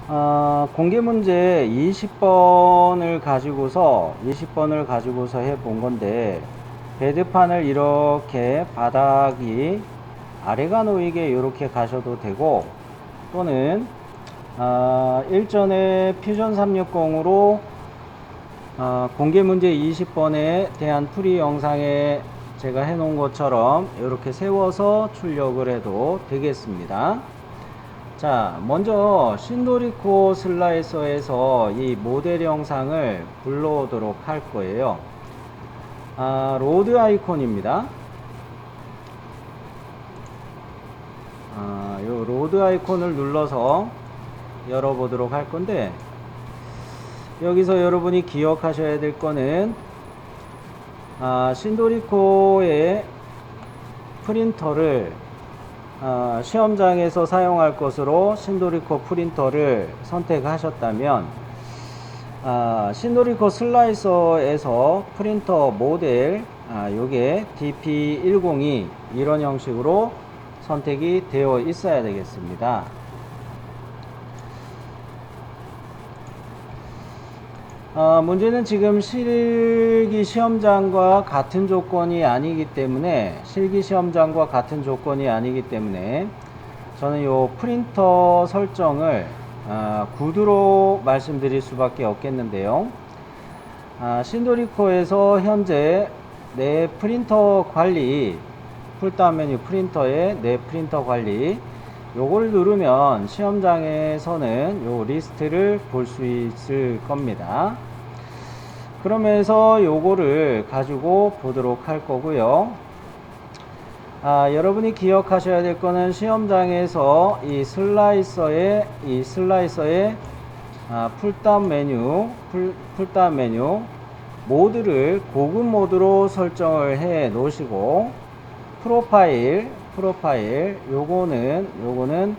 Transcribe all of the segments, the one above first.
공개 문제 20번을 가지고서 해 본 건데, 베드판을 이렇게 바닥이 아래가 놓이게 이렇게 가셔도 되고, 또는 일전에 퓨전 360으로 공개 문제 20번에 대한 풀이 영상에 제가 해 놓은 것처럼 이렇게 세워서 출력을 해도 되겠습니다. 자, 먼저 신도리코 슬라이서에서 이 모델 영상을 불러오도록 할 거예요. 로드 아이콘입니다. 요 로드 아이콘을 눌러서 열어보도록 할 건데, 여기서 여러분이 기억하셔야 될 거는 신도리코의 프린터를 시험장에서 사용할 것으로 신도리코 프린터를 선택하셨다면, 신도리코 슬라이서에서 프린터 모델 요게 DP102 이런 형식으로 선택이 되어 있어야 되겠습니다. 문제는 지금 실기 시험장과 같은 조건이 아니기 때문에 저는 요 프린터 설정을 구두로 말씀드릴 수밖에 없겠는데요. 신도리코에서 현재 내 프린터 관리, 풀다운 메뉴 프린터의 내 프린터 관리, 요걸 누르면 시험장에서는 요 리스트를 볼 수 있을 겁니다. 그러면서 요거를 가지고 보도록 할 거고요. 여러분이 기억하셔야 될 거는 시험장에서 이 슬라이서의 풀다운 메뉴 모드를 고급 모드로 설정을 해 놓으시고, 프로파일 요거는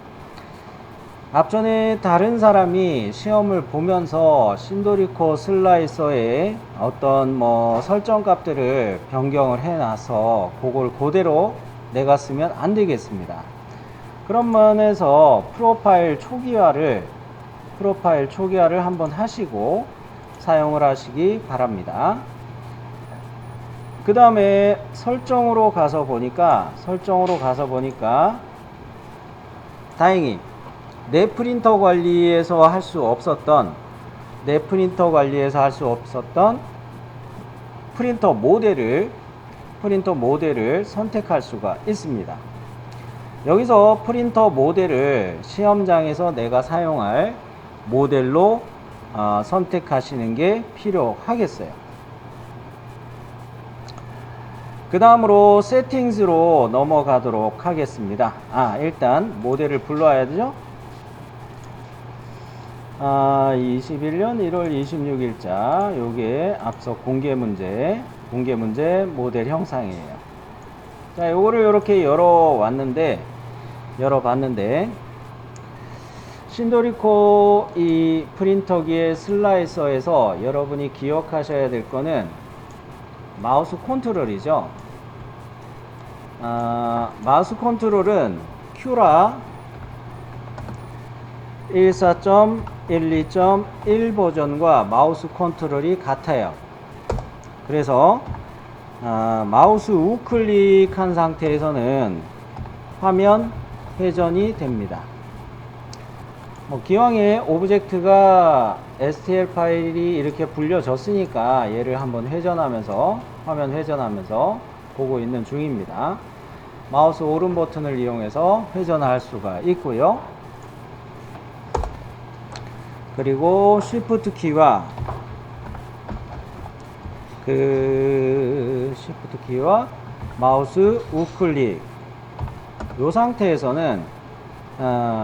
앞전에 다른 사람이 시험을 보면서 신도리코 슬라이서의 어떤 설정 값들을 변경을 해 놔서 그걸 그대로 내가 쓰면 안 되겠습니다. 그런 면에서 프로파일 초기화를 한번 하시고 사용을 하시기 바랍니다. 그 다음에 설정으로 가서 보니까 다행히 내 프린터 관리에서 할 수 없었던 프린터 모델을 선택할 수가 있습니다. 여기서 프린터 모델을 시험장에서 내가 사용할 모델로 선택하시는 게 필요하겠어요. 그 다음으로 세팅스로 넘어가도록 하겠습니다. 일단 모델을 불러야 되죠. 21년 1월 26일자 요게 앞서 공개 문제 모델 형상이에요. 자, 요거를 이렇게 열어봤는데 신도리코 이 프린터기의 슬라이서에서 여러분이 기억하셔야 될 거는 마우스 컨트롤이죠. 마우스 컨트롤은 큐라 14.12.1 버전과 마우스 컨트롤이 같아요. 그래서 마우스 우클릭한 상태에서는 화면 회전이 됩니다. 기왕에 오브젝트가 STL 파일이 이렇게 불려졌으니까 얘를 한번 화면 회전하면서 보고 있는 중입니다. 마우스 오른 버튼을 이용해서 회전할 수가 있고요. 그리고 Shift 키와 마우스 우클릭 이 상태에서는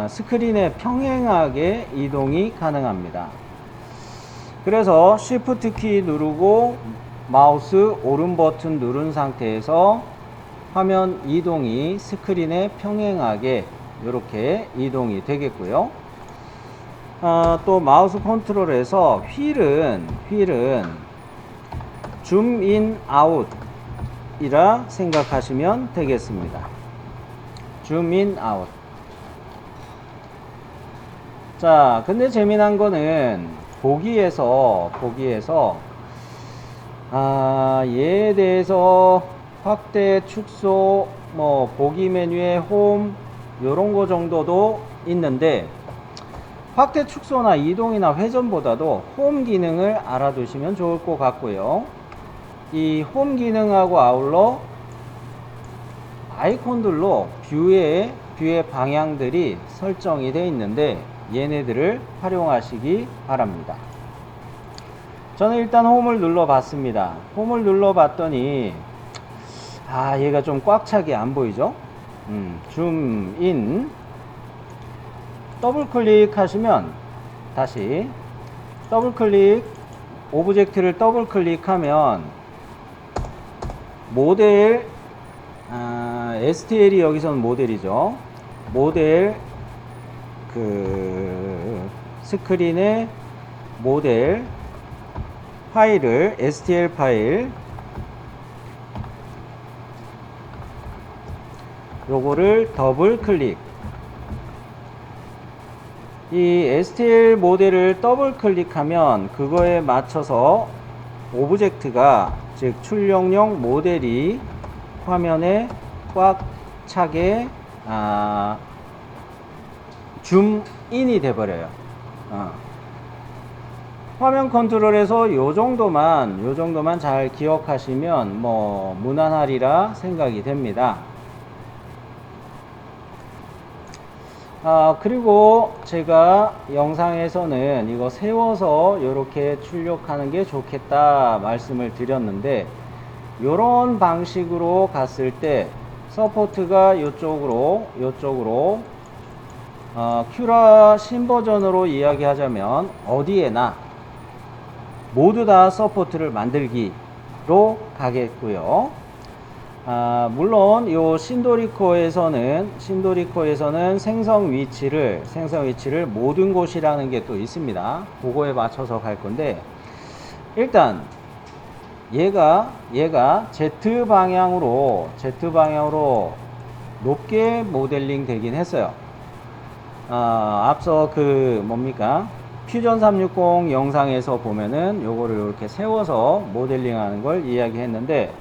스크린에 평행하게 이동이 가능합니다. 그래서 Shift 키 누르고 마우스 오른 버튼 누른 상태에서 화면 이동이 스크린에 평행하게 이렇게 이동이 되겠고요. 또 마우스 컨트롤에서 휠은 줌 인 아웃 이라 생각하시면 되겠습니다. 줌 인 아웃. 자, 근데 재미난 거는 보기에서 얘에 대해서 확대, 축소, 뭐 보기 메뉴에 홈 요런 거 정도도 있는데, 확대, 축소나 이동이나 회전보다도 홈 기능을 알아두시면 좋을 것 같고요. 이 홈 기능하고 아울러 아이콘들로 뷰의 방향들이 설정이 되어 있는데, 얘네들을 활용하시기 바랍니다. 저는 일단 홈을 눌러 봤습니다. 홈을 눌러 봤더니 얘가 좀 꽉 차게 안 보이죠? 줌인, 더블 클릭하시면 다시 더블 클릭, 오브젝트를 더블 클릭하면 모델, STL이 여기서는 모델이죠. 모델 스크린에 모델 파일을, STL 파일 요거를 더블 클릭, 이 STL 모델을 더블 클릭하면 그거에 맞춰서 오브젝트가, 즉 출력용 모델이 화면에 꽉 차게 줌인이 돼버려요. 화면 컨트롤에서 요 정도만 잘 기억하시면 뭐 무난하리라 생각이 됩니다. 그리고 제가 영상에서는 이거 세워서 이렇게 출력하는 게 좋겠다 말씀을 드렸는데, 요런 방식으로 갔을 때 서포트가 요쪽으로 큐라 신버전으로 이야기하자면 어디에나 모두 다 서포트를 만들기로 가겠고요. 물론 요 신도리코에서는 생성 위치를 모든 곳이라는 게 또 있습니다. 그거에 맞춰서 갈 건데, 일단 얘가 Z 방향으로 높게 모델링 되긴 했어요. 앞서 퓨전 360 영상에서 보면은 요거를 이렇게 세워서 모델링 하는 걸 이야기했는데,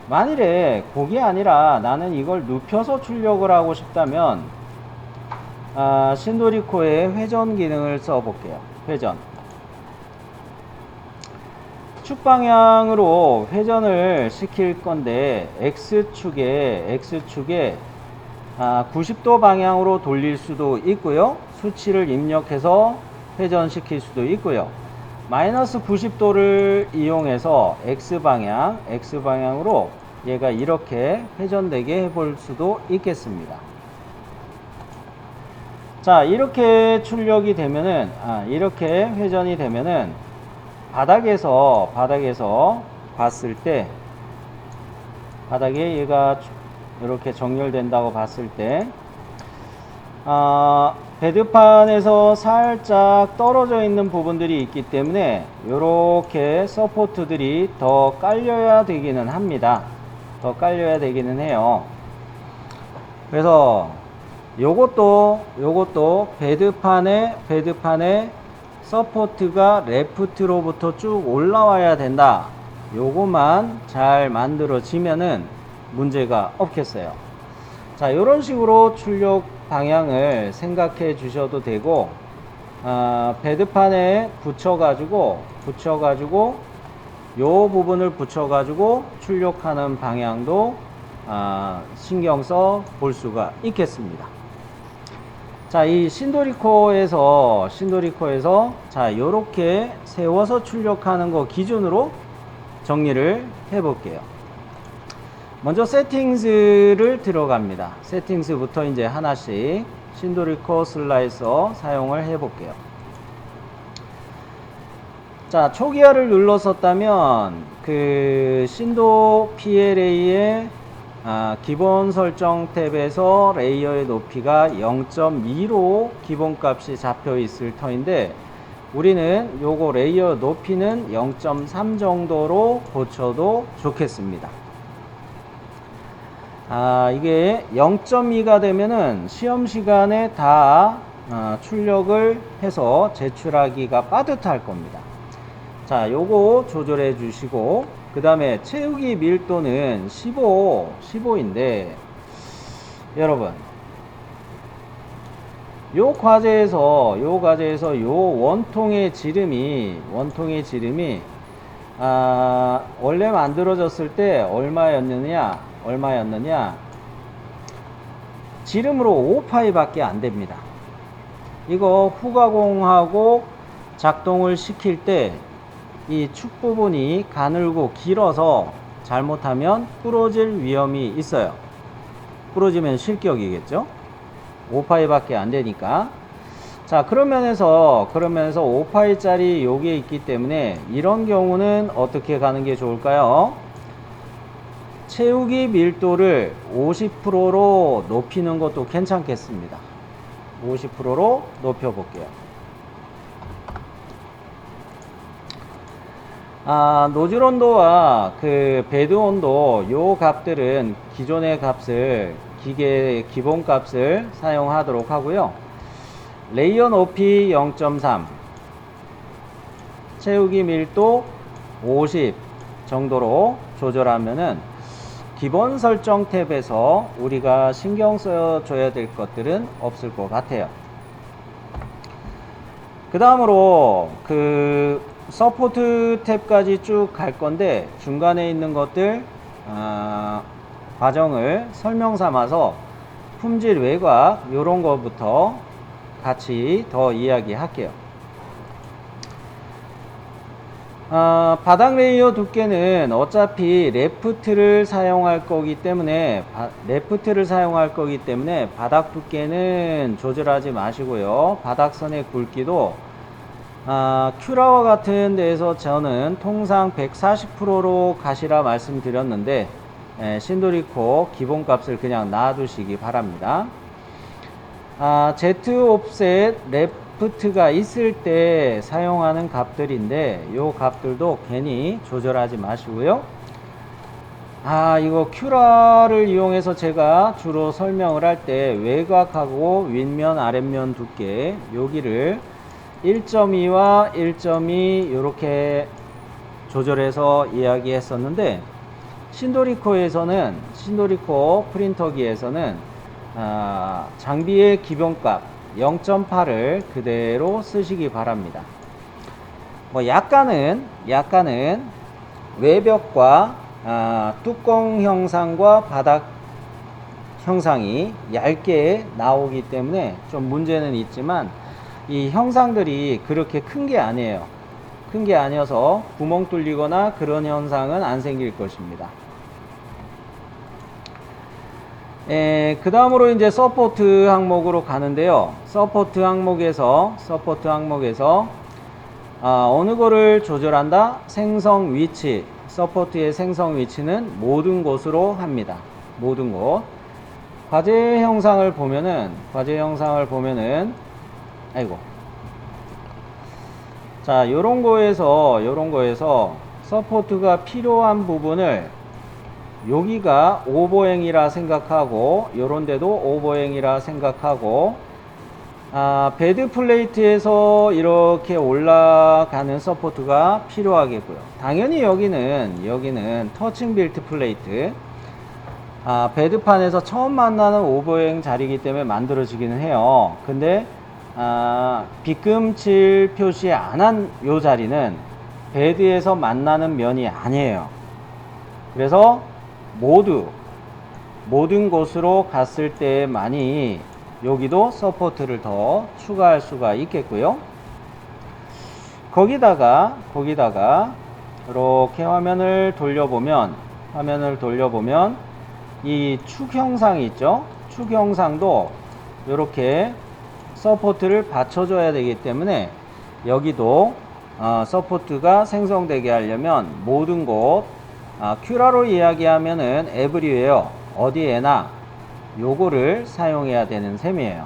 만일에 그게 아니라 나는 이걸 눕혀서 출력을 하고 싶다면 신도리코의 회전 기능을 써 볼게요. 회전, 축방향으로 회전을 시킬 건데, X축에 90도 방향으로 돌릴 수도 있고요, 수치를 입력해서 회전시킬 수도 있고요, 마이너스 90도를 이용해서 X방향으로 얘가 이렇게 회전되게 해볼 수도 있겠습니다. 자, 이렇게 출력이 되면은, 이렇게 회전이 되면은 바닥에서 봤을 때, 바닥에 얘가 이렇게 정렬된다고 봤을 때, 베드판에서 살짝 떨어져 있는 부분들이 있기 때문에 이렇게 서포트들이 더 깔려야 되기는 합니다. 더 깔려야 되기는 해요. 그래서 요것도 베드판에 서포트가 레프트로부터 쭉 올라와야 된다. 요것만 잘 만들어지면은 문제가 없겠어요. 자, 이런 식으로 출력 방향을 생각해 주셔도 되고, 베드판에 붙여가지고 요 부분을 붙여가지고 출력하는 방향도 신경 써 볼 수가 있겠습니다. 자, 이 신도리코에서 자, 요렇게 세워서 출력하는 거 기준으로 정리를 해 볼게요. 먼저 세팅스를 들어갑니다. 세팅스부터 이제 하나씩 신도리코 슬라이서 사용을 해 볼게요. 자, 초기화를 눌렀었다면 그 신도 PLA의 기본 설정 탭에서 레이어의 높이가 0.2로 기본값이 잡혀 있을 터인데, 우리는 요거 레이어 높이는 0.3 정도로 고쳐도 좋겠습니다. 이게 0.2가 되면은 시험 시간에 다 출력을 해서 제출하기가 빠듯할 겁니다. 자, 요거 조절해 주시고, 그 다음에 채우기 밀도는 15인데, 여러분, 요 과제에서 요 원통의 지름이 원래 만들어졌을 때 얼마였느냐 지름으로 5파이 밖에 안 됩니다. 이거 후가공하고 작동을 시킬 때 이 축 부분이 가늘고 길어서 잘못하면 부러질 위험이 있어요. 부러지면 실격이겠죠. 5파이 밖에 안 되니까. 자, 그런 면에서 5파이 짜리 요게 있기 때문에 이런 경우는 어떻게 가는 게 좋을까요? 채우기 밀도를 50%로 높이는 것도 괜찮겠습니다. 50%로 높여 볼게요. 노즐 온도와 그 베드 온도 요 값들은 기존의 값을 기계 기본 값을 사용하도록 하고요. 레이어 높이 0.3, 채우기 밀도 50 정도로 조절하면은 기본 설정 탭에서 우리가 신경 써줘야 될 것들은 없을 것 같아요. 그 다음으로 그 서포트 탭까지 쭉 갈 건데 중간에 있는 것들 과정을 설명 삼아서 품질 외곽 요런 거부터 같이 더 이야기할게요. 바닥 레이어 두께는 어차피 레프트를 사용할 거기 때문에 바닥 두께는 조절하지 마시고요. 바닥선의 굵기도 큐라와 같은 데에서 저는 통상 140%로 가시라 말씀드렸는데 신도리코 기본값을 그냥 놔두시기 바랍니다. Z 옵셋 레프트가 있을 때 사용하는 값들인데 요 값들도 괜히 조절하지 마시고요. 이거 큐라를 이용해서 제가 주로 설명을 할 때 외곽하고 윗면 아랫면 두께 여기를 1.2와 1.2 이렇게 조절해서 이야기했었는데 신도리코 프린터기에서는 장비의 기본값 0.8을 그대로 쓰시기 바랍니다. 뭐 약간은 외벽과 뚜껑 형상과 바닥 형상이 얇게 나오기 때문에 좀 문제는 있지만 이 형상들이 그렇게 큰 게 아니에요. 큰 게 아니어서 구멍 뚫리거나 그런 현상은 안 생길 것입니다. 그 다음으로 이제 서포트 항목으로 가는데요. 서포트 항목에서 어느 거를 조절한다? 생성 위치. 서포트의 생성 위치는 모든 곳으로 합니다. 모든 곳. 과제 형상을 보면은 자, 요런 거에서 서포트가 필요한 부분을 여기가 오버행이라 생각하고 요런 데도 오버행이라 생각하고 베드 플레이트에서 이렇게 올라가는 서포트가 필요하겠고요. 당연히 여기는 터칭 빌트 플레이트 베드판에서 처음 만나는 오버행 자리이기 때문에 만들어지기는 해요. 근데 빗금칠 표시 안 한 요 자리는 베드에서 만나는 면이 아니에요. 그래서 모든 곳으로 갔을 때만이 여기도 서포트를 더 추가할 수가 있겠고요. 거기다가 이렇게 화면을 돌려보면 이 축 형상이 있죠. 축 형상도 이렇게 서포트를 받쳐줘야 되기 때문에 여기도 서포트가 생성되게 하려면 모든 곳 큐라로 이야기하면은 에브리웨어 어디에나 요거를 사용해야 되는 셈이에요.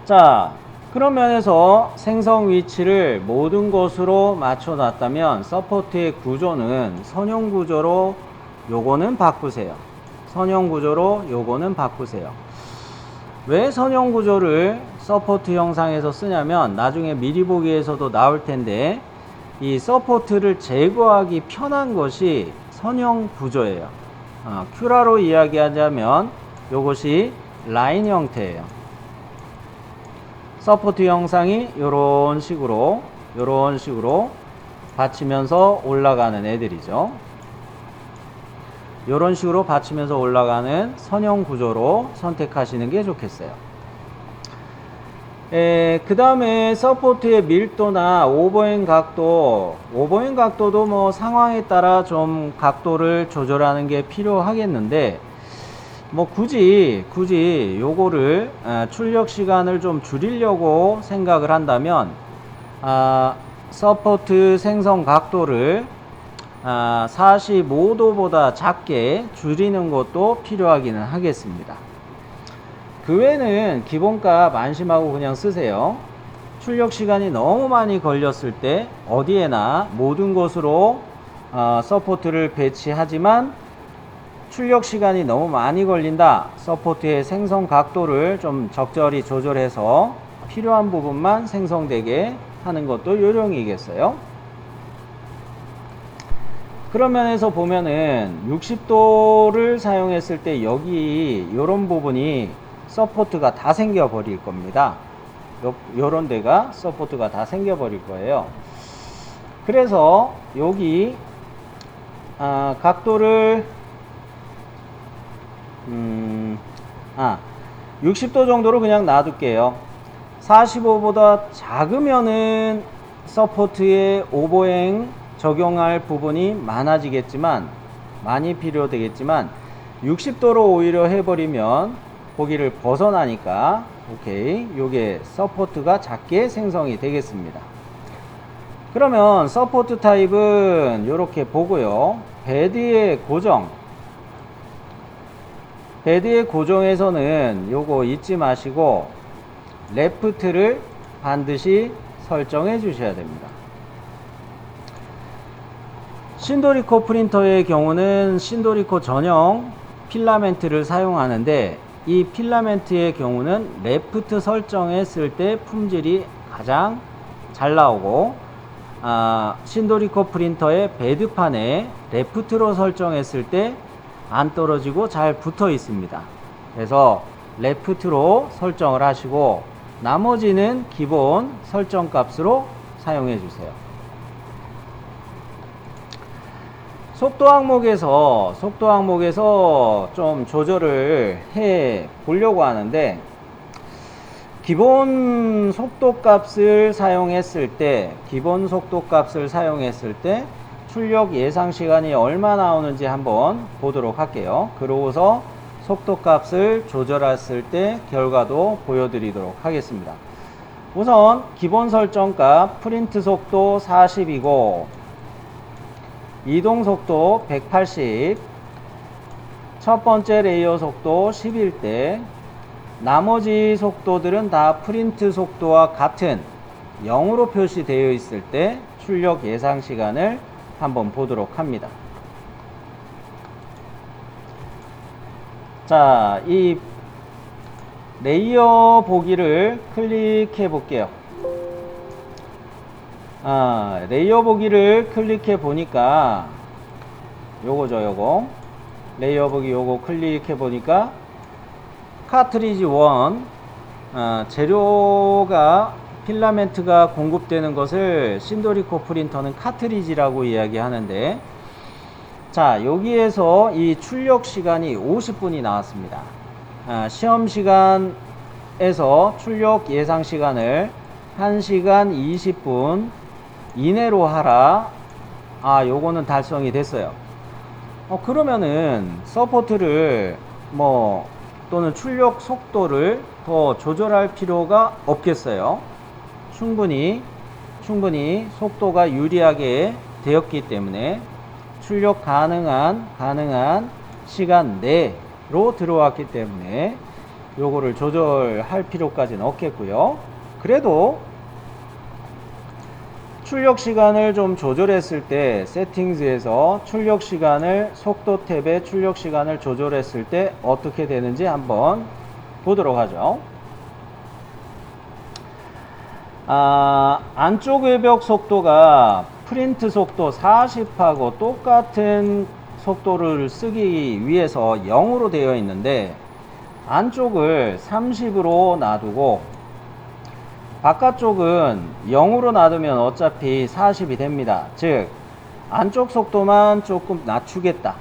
자, 그런 면에서 생성 위치를 모든 곳으로 맞춰 놨다면 서포트의 구조는 선형 구조로 요거는 바꾸세요. 왜 선형 구조를 서포트 형상에서 쓰냐면 나중에 미리 보기에서도 나올 텐데 이 서포트를 제거하기 편한 것이 선형 구조예요. 큐라로 이야기하자면 이것이 라인 형태예요. 서포트 형상이 이런 식으로 받치면서 올라가는 애들이죠. 이런 식으로 받치면서 올라가는 선형 구조로 선택하시는 게 좋겠어요. 그 다음에 서포트의 밀도나 오버행 각도도 뭐 상황에 따라 좀 각도를 조절하는 게 필요하겠는데 뭐 굳이 요거를 출력 시간을 좀 줄이려고 생각을 한다면 서포트 생성 각도를 45도보다 작게 줄이는 것도 필요하기는 하겠습니다. 그 외에는 기본값 안심하고 그냥 쓰세요. 출력 시간이 너무 많이 걸렸을 때 어디에나 모든 곳으로 서포트를 배치하지만 출력 시간이 너무 많이 걸린다. 서포트의 생성 각도를 좀 적절히 조절해서 필요한 부분만 생성되게 하는 것도 요령이겠어요. 그런 면에서 보면은 60도를 사용했을 때 여기 이런 부분이 서포트가 다 생겨 버릴 겁니다. 요런 데가 서포트가 다 생겨 버릴 거예요. 그래서 여기 각도를 60도 정도로 그냥 놔둘게요. 45보다 작으면은 서포트의 오버행 적용할 부분이 많이 필요되겠지만 60도로 오히려 해버리면 거기를 벗어나니까 오케이, 요게 서포트가 작게 생성이 되겠습니다. 그러면 서포트 타입은 이렇게 보고요. 베드의 고정에서는 요거 잊지 마시고 레프트를 반드시 설정해 주셔야 됩니다. 신도리코 프린터의 경우는 신도리코 전용 필라멘트를 사용하는데 이 필라멘트의 경우는 레프트 설정했을 때 품질이 가장 잘 나오고 신도리코 프린터의 베드판에 레프트로 설정했을 때 안 떨어지고 잘 붙어 있습니다. 그래서 레프트로 설정을 하시고 나머지는 기본 설정 값으로 사용해 주세요. 속도 항목에서 좀 조절을 해 보려고 하는데 기본 속도 값을 사용했을 때 출력 예상 시간이 얼마 나오는지 한번 보도록 할게요. 그러고서 속도 값을 조절했을 때 결과도 보여드리도록 하겠습니다. 우선 기본 설정값 프린트 속도 40이고 이동 속도 180, 첫 번째 레이어 속도 10일 때 나머지 속도들은 다 프린트 속도와 같은 0으로 표시되어 있을 때 출력 예상 시간을 한번 보도록 합니다. 자, 이 레이어 보기를 클릭해 볼게요. 레이어 보기를 클릭해 보니까 요거 레이어 보기 요거 클릭해 보니까 카트리지 1 재료가 필라멘트가 공급되는 것을 신도리코 프린터는 카트리지라고 이야기하는데 자, 여기에서 이 출력 시간이 50분이 나왔습니다. 시험 시간에서 출력 예상 시간을 1시간 20분 이내로 하라. 요거는 달성이 됐어요. 그러면은 서포트를 또는 출력 속도를 더 조절할 필요가 없겠어요. 충분히 속도가 유리하게 되었기 때문에 출력 가능한 시간 내로 들어왔기 때문에 요거를 조절할 필요까지는 없겠고요. 그래도 출력 시간을 좀 조절했을 때 세팅즈에서 출력 시간을 속도 탭에 출력 시간을 조절했을 때 어떻게 되는지 한번 보도록 하죠. 안쪽 외벽 속도가 프린트 속도 40하고 똑같은 속도를 쓰기 위해서 0으로 되어 있는데 안쪽을 30으로 놔두고 바깥쪽은 0으로 놔두면 어차피 40이 됩니다. 즉 안쪽 속도만 조금 낮추겠다.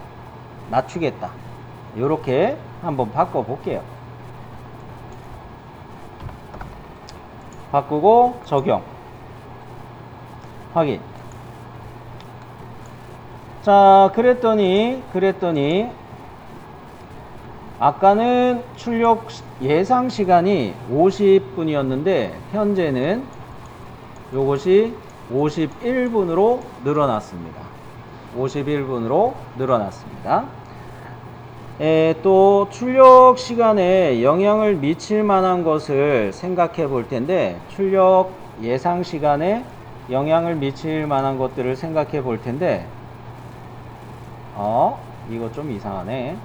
이렇게 한번 바꿔 볼게요. 바꾸고 적용 확인. 자, 그랬더니 아까는 출력 예상 시간이 50분이었는데 현재는 요것이 51분으로 늘어났습니다. 51분으로 늘어났습니다. 또 출력 시간에 영향을 미칠 만한 것을 생각해 볼 텐데, 출력 예상 시간에 영향을 미칠 만한 것들을 생각해 볼 텐데, 이거 좀 이상하네.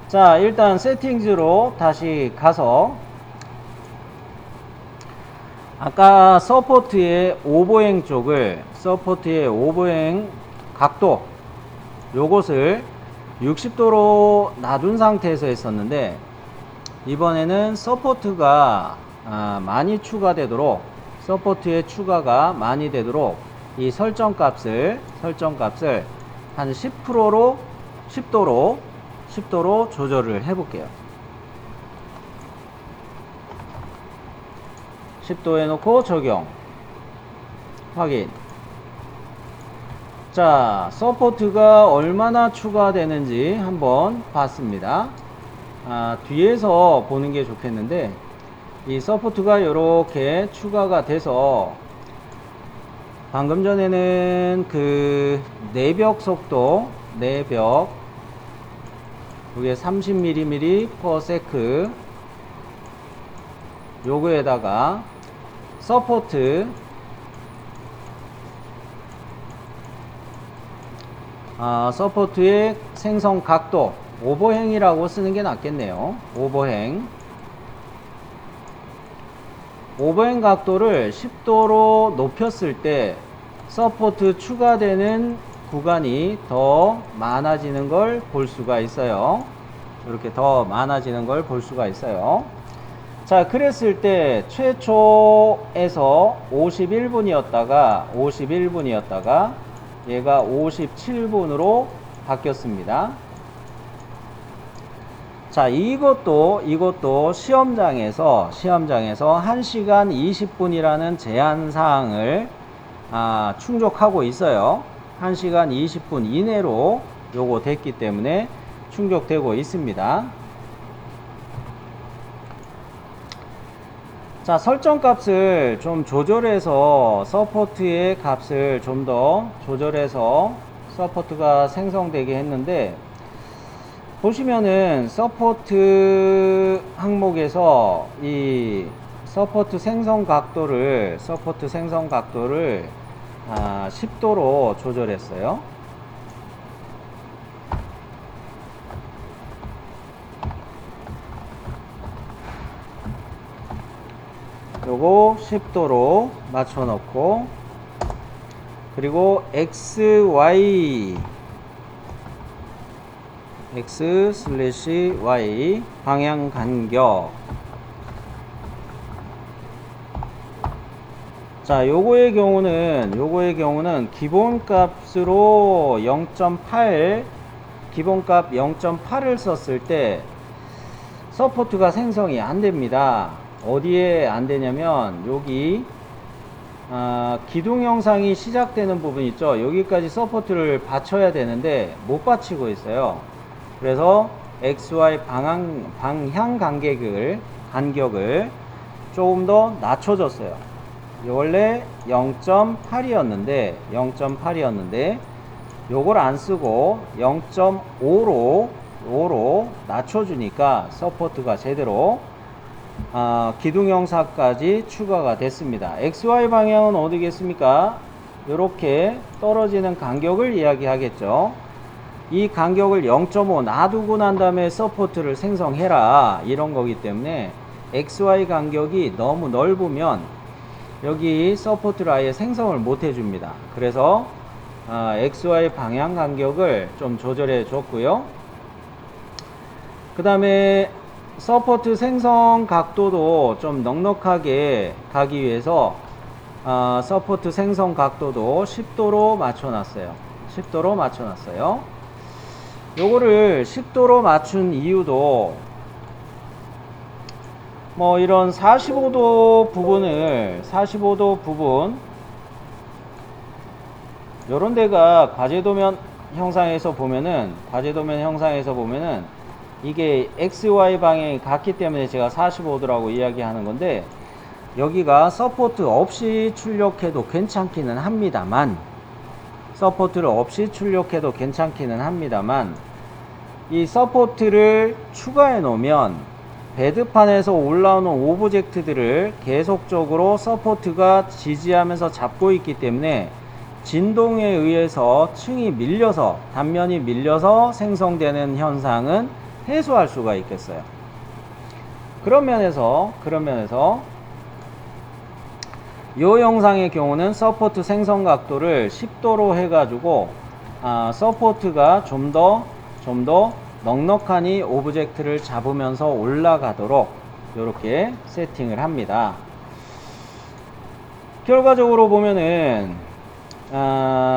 자, 일단 세팅즈로 다시 가서 아까 서포트의 오버행 쪽을, 서포트의 오버행 각도 요것을 60도로 놔둔 상태에서 했었는데, 이번에는 서포트가 많이 추가되도록, 서포트의 추가가 많이 되도록 이 설정값을 한 10%로 10도로 조절을 해 볼게요. 10도 해놓고 적용 확인. 자, 서포트가 얼마나 추가되는지 한번 봤습니다. 뒤에서 보는 게 좋겠는데, 이 서포트가 이렇게 추가가 돼서 방금 전에는 그 내벽 속도, 내벽 이게 30mm/s 요거에다가 서포트의 생성 각도, 오버행이라고 쓰는 게 낫겠네요. 오버행 각도를 10도로 높였을 때 서포트 추가되는 구간이 더 많아지는 걸 볼 수가 있어요. 이렇게 더 많아지는 걸 볼 수가 있어요. 자, 그랬을 때 최초에서 51분이었다가 얘가 57분으로 바뀌었습니다. 자, 이것도 시험장에서 1시간 20분이라는 제한 사항을 충족하고 있어요. 1시간 20분 이내로 요거 됐기 때문에 충족되고 있습니다. 자, 설정값을 좀 조절해서 서포트의 값을 좀 더 조절해서 서포트가 생성되게 했는데, 보시면은 서포트 항목에서 이 서포트 생성 각도를 10도로 조절했어요. 요거 10도로 맞춰 놓고, 그리고 X/Y 방향 간격. 자, 요거의 경우는 기본값으로 0.8, 기본값 0.8을 썼을 때 서포트가 생성이 안 됩니다. 어디에 안 되냐면 여기 기둥 영상이 시작되는 부분 있죠. 여기까지 서포트를 받쳐야 되는데 못 받치고 있어요. 그래서 XY 방향 간격을 조금 더 낮춰줬어요. 원래 0.8이었는데 요걸 안 쓰고 0.5로 낮춰주니까 서포트가 제대로 기둥 영상까지 추가가 됐습니다. XY 방향은 어디겠습니까? 이렇게 떨어지는 간격을 이야기하겠죠. 이 간격을 0.5 놔두고 난 다음에 서포트를 생성해라, 이런 거기 때문에 XY 간격이 너무 넓으면 여기 서포트를 아예 생성을 못 해줍니다. 그래서 XY 방향 간격을 좀 조절해 줬고요. 그 다음에 서포트 생성 각도도 좀 넉넉하게 가기 위해서 서포트 생성 각도도 10도로 맞춰놨어요. 10도로 맞춰놨어요. 요거를 10도로 맞춘 이유도 뭐 이런 45도 부분 요런 데가 과제도면 형상에서 보면은 이게 XY 방향이 같기 때문에 제가 45도라고 이야기하는 건데, 여기가 서포트 없이 출력해도 괜찮기는 합니다만 이 서포트를 추가해 놓으면 베드판에서 올라오는 오브젝트들을 계속적으로 서포트가 지지하면서 잡고 있기 때문에 진동에 의해서 단면이 밀려서 생성되는 현상은 해소할 수가 있겠어요. 그런 면에서 이 영상의 경우는 서포트 생성 각도를 10도로 해가지고 서포트가 좀 더 넉넉하니 오브젝트를 잡으면서 올라가도록 이렇게 세팅을 합니다. 결과적으로 보면은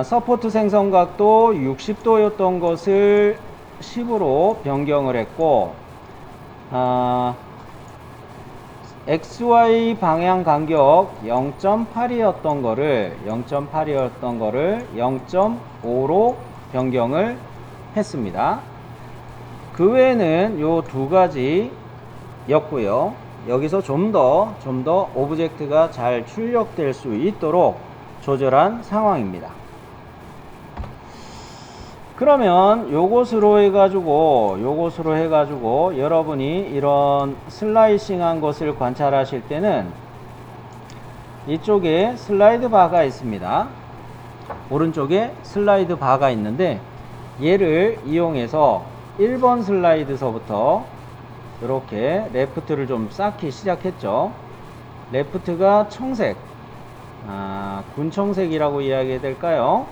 서포트 생성 각도 60도였던 것을 10으로 변경을 했고, XY 방향 간격 0.8이었던 거를 0.5로 변경을 했습니다. 그 외에는 요 두 가지였고요. 여기서 좀 더 오브젝트가 잘 출력될 수 있도록 조절한 상황입니다. 그러면 요것으로 해가지고 여러분이 이런 슬라이싱 한 것을 관찰하실 때는 이쪽에 슬라이드 바가 있습니다. 오른쪽에 슬라이드 바가 있는데, 얘를 이용해서 1번 슬라이드서부터 이렇게 레프트를 좀 쌓기 시작했죠. 레프트가 청색, 군청색이라고 이야기해야 될까요?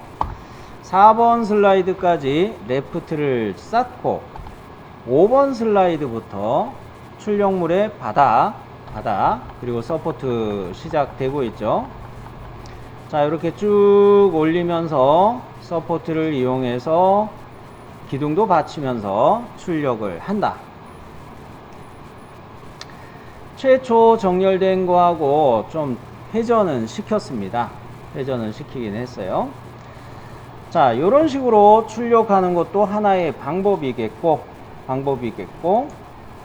4번 슬라이드까지 레프트를 쌓고 5번 슬라이드부터 출력물의 바닥 그리고 서포트 시작되고 있죠. 자, 이렇게 쭉 올리면서 서포트를 이용해서 기둥도 받치면서 출력을 한다. 최초 정렬된 거하고 좀 회전은 시켰습니다. 회전은 시키긴 했어요. 자, 이런 식으로 출력하는 것도 하나의 방법이겠고,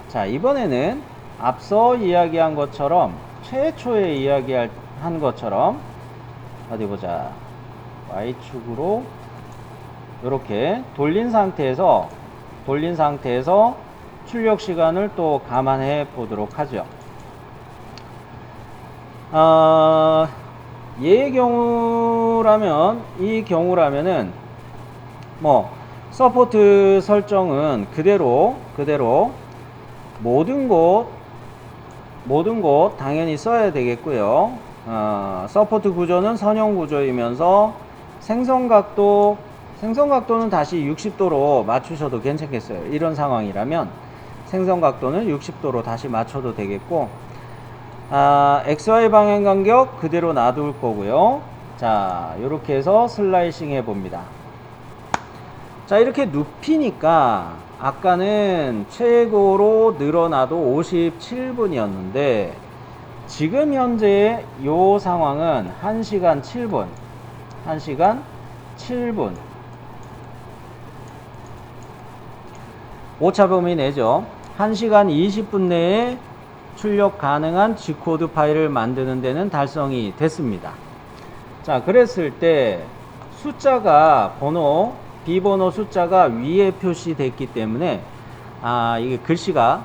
자, 이번에는 앞서 이야기한 것처럼, 최초에 이야기한 것처럼, 어디 보자, Y축으로 이렇게 돌린 상태에서 출력 시간을 또 감안해 보도록 하죠. 이 경우라면은 뭐 서포트 설정은 그대로 모든 곳 당연히 써야 되겠고요. 서포트 구조는 선형 구조이면서 생성 각도는 다시 60도로 맞추셔도 괜찮겠어요. 이런 상황이라면 생성 각도는 60도로 다시 맞춰도 되겠고, XY 방향 간격 그대로 놔둘 거고요. 자, 이렇게 해서 슬라이싱 해 봅니다. 자, 이렇게 눕히니까 아까는 최고로 늘어나도 57분이었는데 지금 현재 이 상황은 1시간 7분 오차 범위 내죠. 1시간 20분 내에 출력 가능한 G코드 파일을 만드는 데는 달성이 됐습니다. 자, 그랬을 때 숫자가 비번호 숫자가 위에 표시됐기 때문에 이게 글씨가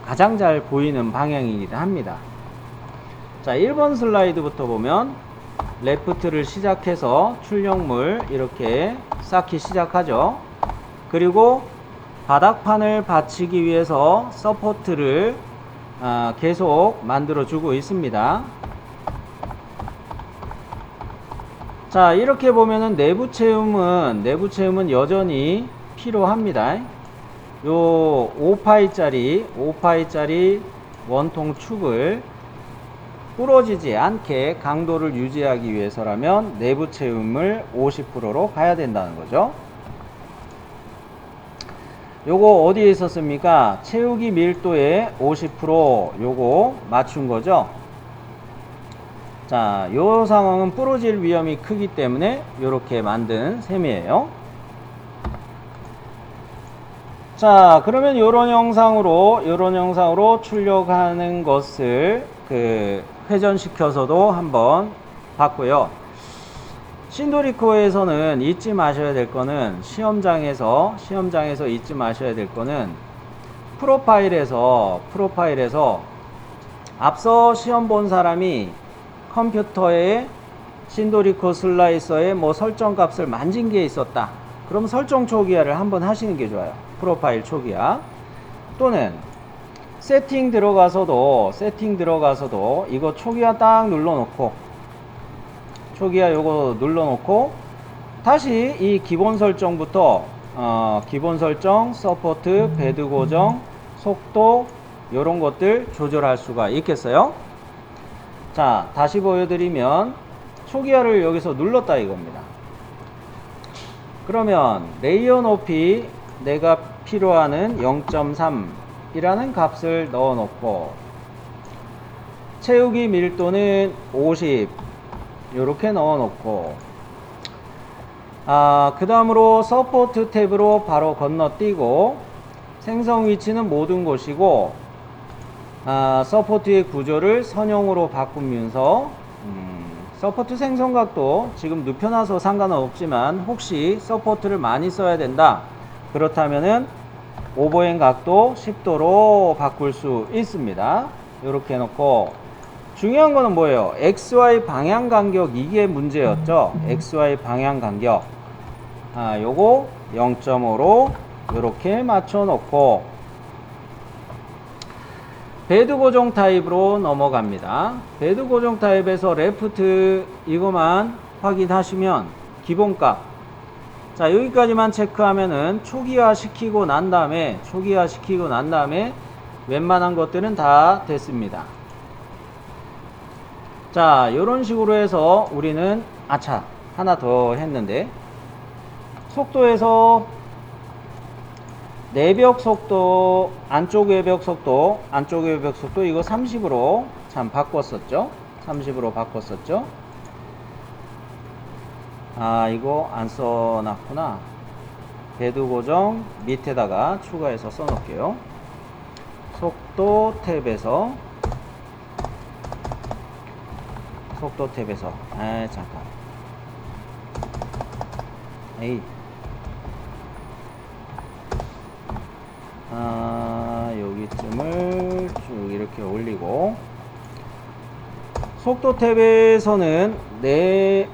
가장 잘 보이는 방향이긴 합니다. 자, 1번 슬라이드부터 보면 레프트를 시작해서 출력물 이렇게 쌓기 시작하죠. 그리고 바닥판을 받치기 위해서 서포트를 계속 만들어 주고 있습니다. 자, 이렇게 보면은 내부 채움은 여전히 필요합니다. 요 5파이짜리 원통 축을 부러지지 않게 강도를 유지하기 위해서라면 내부 채움을 50%로 가야 된다는 거죠. 요거 어디에 있었습니까? 채우기 밀도의 50% 요거 맞춘 거죠. 자, 요 상황은 부러질 위험이 크기 때문에 요렇게 만든 셈이에요. 자, 그러면 요런 형상으로 출력하는 것을 회전시켜서도 한번 봤고요. 신도리코에서는 잊지 마셔야 될 거는 시험장에서 잊지 마셔야 될 거는 프로파일에서 앞서 시험 본 사람이 컴퓨터에 신도리코 슬라이서에 뭐 설정 값을 만진 게 있었다. 그럼 설정 초기화를 한번 하시는 게 좋아요. 프로파일 초기화. 또는 세팅 들어가서도 이거 초기화 딱 눌러놓고 초기화 요거 눌러놓고 다시 이 기본 설정부터 기본 설정, 서포트, 배드 고정, 속도 요런 것들 조절할 수가 있겠어요. 자, 다시 보여드리면 초기화를 여기서 눌렀다 이겁니다. 그러면 레이어 높이 내가 필요하는 0.3 이라는 값을 넣어 놓고 채우기 밀도는 50 요렇게 넣어 놓고 그 다음으로 서포트 탭으로 바로 건너뛰고 생성 위치는 모든 곳이고 서포트의 구조를 선형으로 바꾸면서 서포트 생성각도 지금 눕혀놔서 상관은 없지만 혹시 서포트를 많이 써야 된다 그렇다면은 오버행 각도 10도로 바꿀 수 있습니다. 이렇게 해놓고 중요한 거는 뭐예요? XY 방향 간격 이게 문제였죠. XY 방향 간격 요거 0.5로 이렇게 맞춰 놓고 배드 고정 타입으로 넘어갑니다. 배드 고정 타입에서 레프트 이거만 확인하시면 기본값 자, 여기까지만 체크하면은 초기화 시키고 난 다음에 웬만한 것들은 다 됐습니다. 자, 요런 식으로 해서 우리는 하나 더 했는데 속도에서 내벽 속도, 안쪽 외벽 속도 이거 30으로 참 바꿨었죠. 30으로 바꿨었죠. 이거 안 써놨구나. 배드 고정 밑에다가 추가해서 써놓을게요. 속도 탭에서 잠깐. 여기쯤을 쭉 이렇게 올리고 속도 탭에서는 내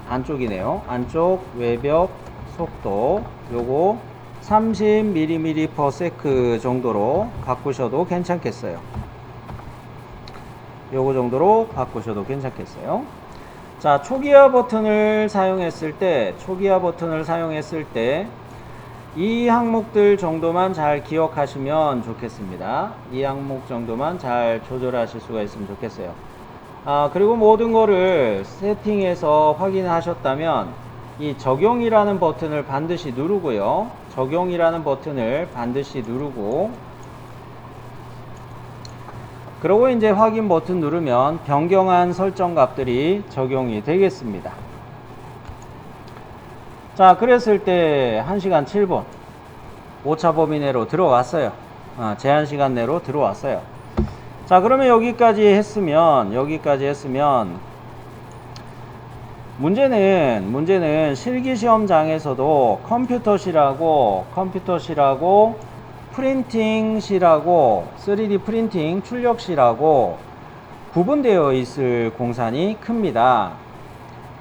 안쪽이네요. 안쪽 외벽 속도 요거 30mm/s 정도로 바꾸셔도 괜찮겠어요. 요거 정도로 바꾸셔도 괜찮겠어요. 자, 초기화 버튼을 사용했을 때 이 항목들 정도만 잘 기억하시면 좋겠습니다. 이 항목 정도만 잘 조절하실 수가 있으면 좋겠어요. 그리고 모든 거를 세팅해서 확인하셨다면 이 적용이라는 버튼을 반드시 누르고요. 그리고 이제 확인 버튼 누르면 변경한 설정 값들이 적용이 되겠습니다. 자, 그랬을 때 1시간 7분 오차 범위 내로 들어왔어요. 제한 시간 내로 들어왔어요. 자, 그러면 여기까지 했으면 문제는 실기시험장에서도 컴퓨터실하고 프린팅실하고 3D 프린팅 출력실하고 구분되어 있을 공산이 큽니다.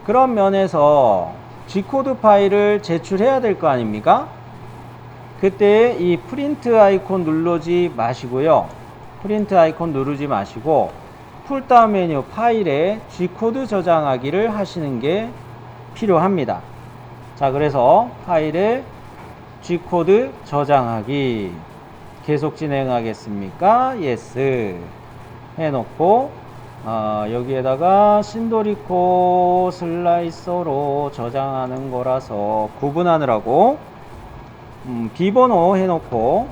그런 면에서 G코드 파일을 제출해야 될 거 아닙니까? 그때 이 프린트 아이콘 누르지 마시고요. 프린트 아이콘 누르지 마시고 풀다운 메뉴 파일에 G코드 저장하기를 하시는 게 필요합니다. 자, 그래서 파일에 G코드 저장하기 계속 진행하겠습니까? Yes 해놓고 여기에다가 신도리코 슬라이서로 저장하는 거라서 구분하느라고 비번호 해놓고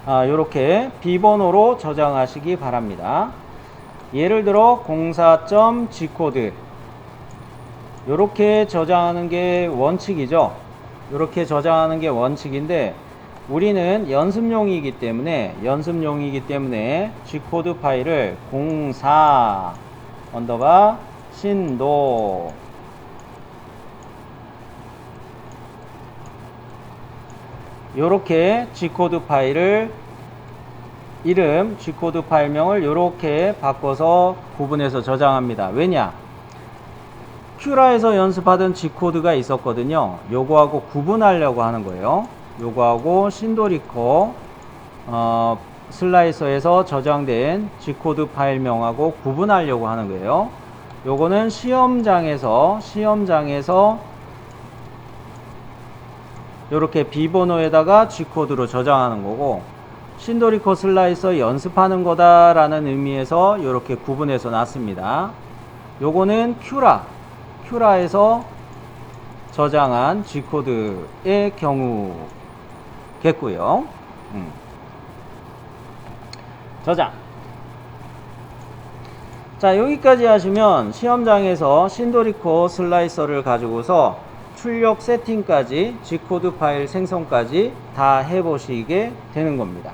요렇게 비번호로 저장하시기 바랍니다. 예를 들어 04.g코드 요렇게 저장하는 게 원칙이죠. 요렇게 저장하는 게 원칙인데 우리는 연습용이기 때문에 G코드 파일을 04 언더바 신도 요렇게 G코드 파일을 이름 G코드 파일명을 요렇게 바꿔서 구분해서 저장합니다. 왜냐? 큐라에서 연습하던 G코드가 있었거든요. 요거하고 구분하려고 하는 거예요. 요거하고 신도리코 슬라이서에서 저장된 G코드 파일명하고 구분하려고 하는 거예요. 요거는 시험장에서 요렇게 비번호에다가 G코드로 저장하는 거고, 신도리코 슬라이서 연습하는 거다라는 의미에서 요렇게 구분해서 놨습니다. 요거는 큐라에서 저장한 G코드의 경우겠고요. 저장. 자, 여기까지 하시면 시험장에서 신도리코 슬라이서를 가지고서 출력 세팅까지 G코드 파일 생성까지 다 해보시게 되는 겁니다.